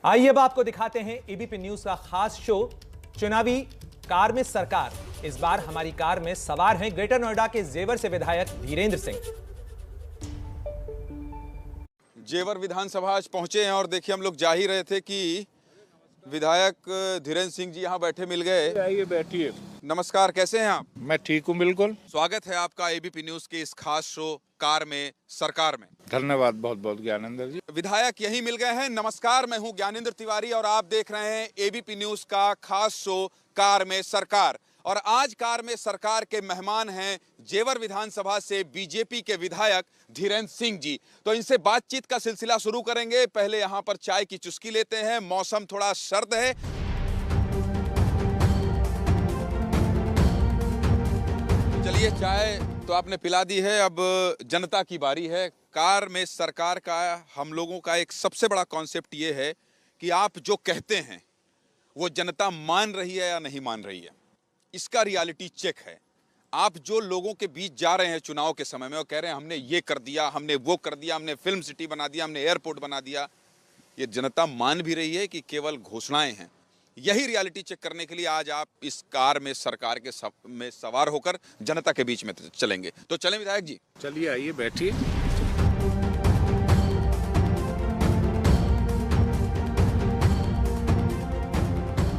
आइए अब आपको दिखाते हैं एबीपी न्यूज का खास शो चुनावी कार में सरकार। इस बार हमारी कार में सवार हैं ग्रेटर नोएडा के जेवर से विधायक धीरेन्द्र सिंह। जेवर विधानसभा आज पहुंचे हैं और देखिए हम लोग जा ही रहे थे कि विधायक धीरेन्द्र सिंह जी यहाँ बैठे मिल गए। आइए बैठिए। नमस्कार, कैसे हैं आप? मैं ठीक हूँ, बिल्कुल। स्वागत है आपका एबीपी न्यूज के इस खास शो कार में सरकार में। धन्यवाद बहुत बहुत ज्ञानेंद्र जी। विधायक यहीं मिल गए हैं। नमस्कार, मैं हूं ज्ञानेंद्र तिवारी और आप देख रहे हैं एबीपी न्यूज का खास शो कार में सरकार। और आज कार में सरकार के मेहमान हैं जेवर विधानसभा से बीजेपी के विधायक धीरेन्द्र सिंह जी। तो इनसे बातचीत का सिलसिला शुरू करेंगे। पहले यहां पर चाय की चुस्की लेते हैं। मौसम थोड़ा सर्द है। चलिए, चाय तो आपने पिला दी है, अब जनता की बारी है। कार में सरकार का हम लोगों का एक सबसे बड़ा कॉन्सेप्ट ये है कि आप जो कहते हैं वो जनता मान रही है या नहीं मान रही है, इसका रियलिटी चेक है। आप जो लोगों के बीच जा रहे हैं चुनाव के समय में और कह रहे हैं हमने ये कर दिया, हमने वो कर दिया, हमने फिल्म सिटी बना दिया, हमने एयरपोर्ट बना दिया, ये जनता मान भी रही है कि केवल घोषणाएं हैं। यही रियलिटी चेक करने के लिए आज आप इस कार में सरकार के में सवार होकर जनता के बीच में चलेंगे। तो चलें विधायक जी। चलिए, आइए बैठिए।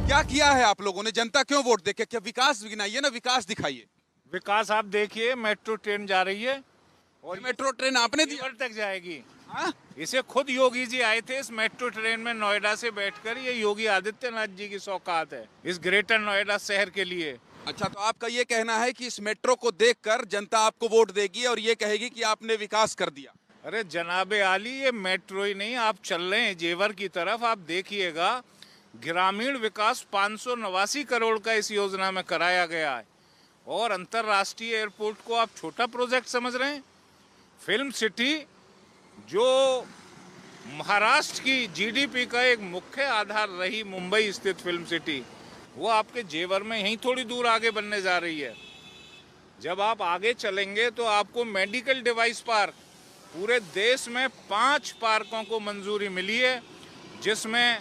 क्या किया है आप लोगों ने? जनता क्यों वोट देखे? क्या विकास गिनाइए ना, विकास दिखाइए। विकास आप देखिए, मेट्रो ट्रेन जा रही है और मेट्रो ट्रेन आपने दी तक जाएगी। हाँ? इसे खुद योगी जी आए थे इस मेट्रो ट्रेन में नोएडा से बैठकर। ये योगी आदित्यनाथ जी की सौगात है इस ग्रेटर नोएडा शहर के लिए। अच्छा, तो आपका ये कहना है कि इस मेट्रो को देखकर जनता आपको वोट देगी और ये कहेगी कि आपने विकास कर दिया। अरे जनाबे आली, ये मेट्रो ही नहीं, आप चल रहे हैं जेवर की तरफ, आप देखिएगा ग्रामीण विकास 589 करोड़ का इस योजना में कराया गया है। और अंतर्राष्ट्रीय एयरपोर्ट को आप छोटा प्रोजेक्ट समझ रहे हैं। फिल्म सिटी जो महाराष्ट्र की जीडीपी का एक मुख्य आधार रही, मुंबई स्थित फिल्म सिटी, वो आपके जेवर में यहीं थोड़ी दूर आगे बनने जा रही है। जब आप आगे चलेंगे तो आपको मेडिकल डिवाइस पार्क, पूरे देश में 5 पार्कों को मंजूरी मिली है, जिसमें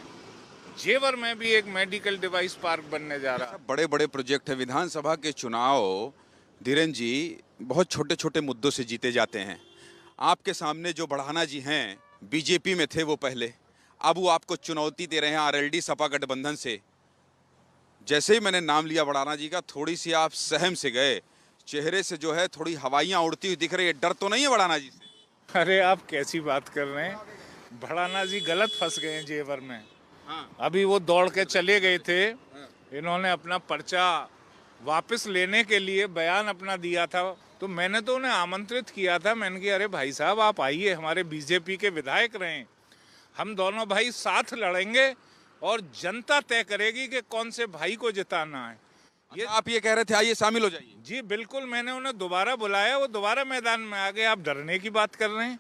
जेवर में भी एक मेडिकल डिवाइस पार्क बनने जा रहा है। बड़े बड़े प्रोजेक्ट है। विधानसभा के चुनाव धीरेन्द्र जी बहुत छोटे छोटे मुद्दों से जीते जाते हैं। आपके सामने जो बढ़ाना जी हैं, बीजेपी में थे वो पहले, अब वो आपको चुनौती दे रहे हैं आरएलडी सपा गठबंधन से। जैसे ही मैंने नाम लिया बढ़ाना जी का, थोड़ी सी आप सहम से गए, चेहरे से जो है थोड़ी हवाइयाँ उड़ती हुई दिख रही है। डर तो नहीं है बढ़ाना जी से? अरे आप कैसी बात कर रहे हैं, बढ़ाना जी गलत फंस गए हैं जेवर में। हाँ। अभी वो दौड़ के चले गए थे। इन्होंने अपना पर्चा वापस लेने के लिए बयान अपना दिया था, तो मैंने तो उन्हें आमंत्रित किया था। मैंने कहा अरे भाई साहब, आप आइए, हमारे बीजेपी के विधायक रहे, हम दोनों भाई साथ लड़ेंगे और जनता तय करेगी कि कौन से भाई को जिताना है। ये आप ये कह रहे थे आइए शामिल हो जाइए। जी बिल्कुल, मैंने उन्हें दोबारा बुलाया, वो दोबारा मैदान में आ गए। आप डरने की बात कर रहे हैं,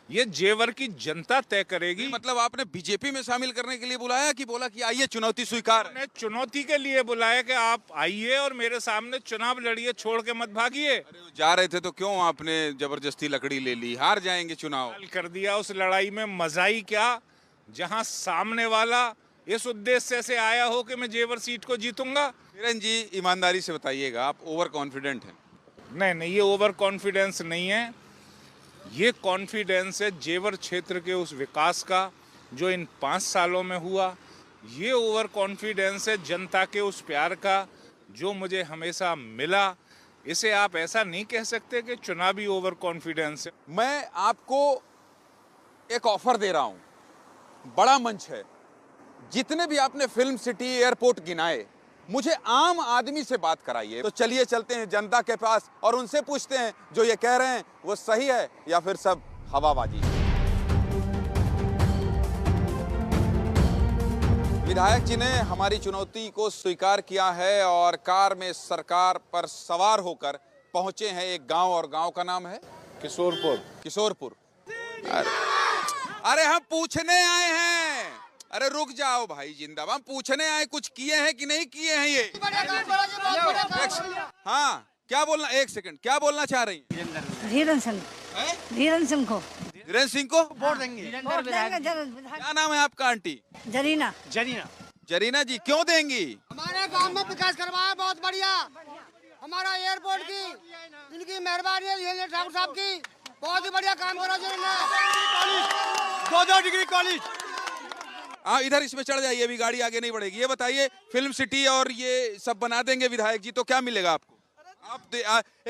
ये जेवर की जनता तय करेगी। मतलब आपने बीजेपी में शामिल करने के लिए बुलाया कि बोला कि आइए चुनौती स्वीकार है? चुनौती के लिए बुलाया कि आप आइए और मेरे सामने चुनाव लड़िए, छोड़ के मत भागिए। जा रहे थे तो क्यों आपने जबरदस्ती लकड़ी ले ली? हार जाएंगे चुनाव। कर दिया। उस लड़ाई में मजा ही क्या, जहां सामने वाला इस उद्देश्य से आया हो कि मैं जेवर सीट को जीतूंगा। धीरेन्द्र जी, ईमानदारी से बताइएगा, आप ओवर कॉन्फिडेंट हैं? नहीं, ये ओवर कॉन्फिडेंस नहीं है, ये कॉन्फिडेंस है जेवर क्षेत्र के उस विकास का जो इन 5 सालों में हुआ। ये ओवर कॉन्फिडेंस है जनता के उस प्यार का जो मुझे हमेशा मिला। इसे आप ऐसा नहीं कह सकते कि चुनावी ओवर कॉन्फिडेंस है। मैं आपको एक ऑफर दे रहा हूं, बड़ा मंच है। जितने भी आपने फिल्म सिटी एयरपोर्ट गिनाए, मुझे आम आदमी से बात कराइए। तो चलिए चलते हैं जनता के पास और उनसे पूछते हैं जो ये कह रहे हैं वो सही है या फिर सब हवाबाजी। विधायक जी ने हमारी चुनौती को स्वीकार किया है और कार में सरकार पर सवार होकर पहुंचे हैं एक गांव, और गांव का नाम है किशोरपुर। अरे हम पूछने आए हैं। अरे रुक जाओ भाई, जिंदाबाद। हम पूछने आए कुछ किए हैं कि नहीं किए हैं ये। हाँ, क्या बोलना, एक सेकंड, क्या बोलना चाह रही हैं? धीरेन्द्र सिंह को धीरेन्द्र सिंह को वोट देंगे। क्या नाम है आपका आंटी? जरीना। जरीना जी, क्यों देंगी? हमारे गांव में विकास करवाया बहुत बढ़िया। हमारा एयरपोर्ट की इनकी मेहरबानी है ठाकुर साहब की, बहुत ही बढ़िया काम करा जिन्होंने। 2 डिग्री कॉलेज। हाँ, इधर इसमें चढ़ जाइए, अभी गाड़ी आगे नहीं बढ़ेगी। ये बताइए, फिल्म सिटी और ये सब बना देंगे विधायक जी तो क्या मिलेगा आपको?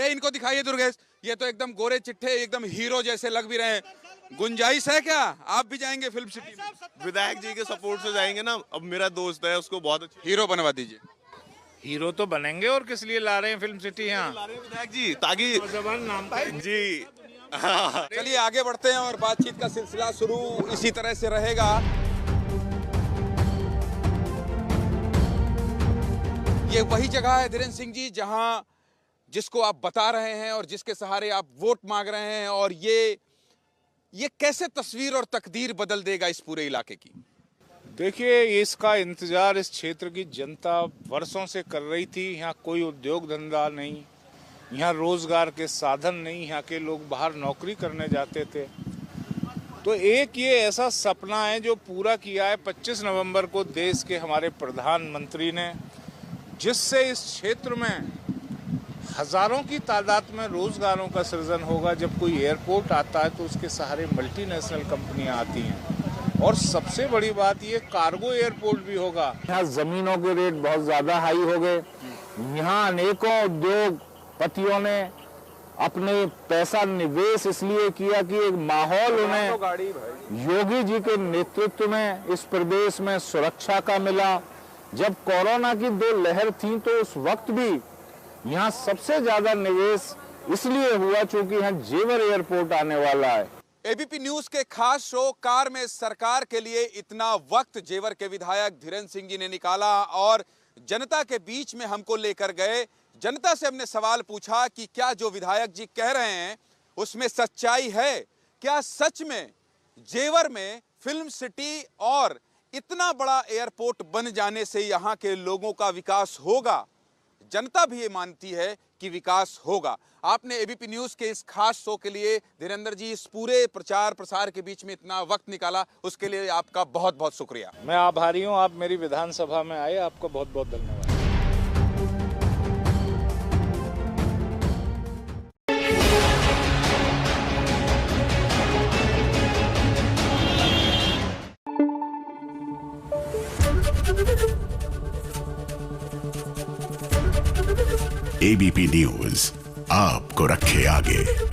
इनको दिखाइए दुर्गेश, ये तो एकदम गोरे चिट्ठे, एकदम हीरो जैसे लग भी रहे हैं। गुंजाइश है क्या, आप भी जाएंगे फिल्म सिटी में? विधायक जी के सपोर्ट से जाएंगे ना। अब मेरा दोस्त है, उसको बहुत अच्छा हीरो बनवा दीजिए। हीरो तो बनेंगे, और किस लिए ला रहे हैं फिल्म सिटी यहाँ? विधायक जी ताकि नाम जी। चलिए आगे बढ़ते हैं और बातचीत का सिलसिला शुरू इसी तरह से रहेगा। ये वही जगह है धीरेन्द्र सिंह जी जहां जिसको आप बता रहे हैं और जिसके सहारे आप वोट मांग रहे हैं, और ये कैसे तस्वीर और तकदीर बदल देगा इस पूरे इलाके की? देखिए, इसका इंतजार इस क्षेत्र की जनता वर्षों से कर रही थी। यहाँ कोई उद्योग धंधा नहीं, यहाँ रोजगार के साधन नहीं, यहाँ के लोग बाहर नौकरी करने जाते थे। तो एक ये ऐसा सपना है जो पूरा किया है 25 नवंबर को देश के हमारे प्रधानमंत्री ने, जिससे इस क्षेत्र में हजारों की तादाद में रोजगारों का सृजन होगा। जब कोई एयरपोर्ट आता है तो उसके सहारे मल्टीनेशनल कंपनियां आती हैं, और सबसे बड़ी बात ये कार्गो एयरपोर्ट भी होगा। यहाँ जमीनों के रेट बहुत ज्यादा हाई हो गए। यहाँ अनेकों उद्योगपतियों ने अपने पैसा निवेश इसलिए किया कि एक माहौल उन्हें योगी जी के नेतृत्व में इस प्रदेश में सुरक्षा का मिला। जब कोरोना की 2 लहर थी तो उस वक्त भी यहाँ सबसे ज्यादा निवेश इसलिए हुआ क्योंकि यहाँ जेवर एयरपोर्ट आने वाला है। एबीपी न्यूज के खास शो कार में सरकार के लिए इतना वक्त जेवर के विधायक धीरेन्द्र सिंह जी ने निकाला और जनता के बीच में हमको लेकर गए। जनता से हमने सवाल पूछा कि क्या जो विधायक जी कह रहे हैं उसमें सच्चाई है? क्या सच में जेवर में फिल्म सिटी और इतना बड़ा एयरपोर्ट बन जाने से यहाँ के लोगों का विकास होगा? जनता भी ये मानती है कि विकास होगा। आपने एबीपी न्यूज के इस खास शो के लिए धीरेन्द्र जी इस पूरे प्रचार प्रसार के बीच में इतना वक्त निकाला, उसके लिए आपका बहुत बहुत शुक्रिया। मैं आभारी हूँ, आप मेरी विधानसभा में आए, आपका बहुत बहुत धन्यवाद। एबीपी न्यूज आपको रखे आगे।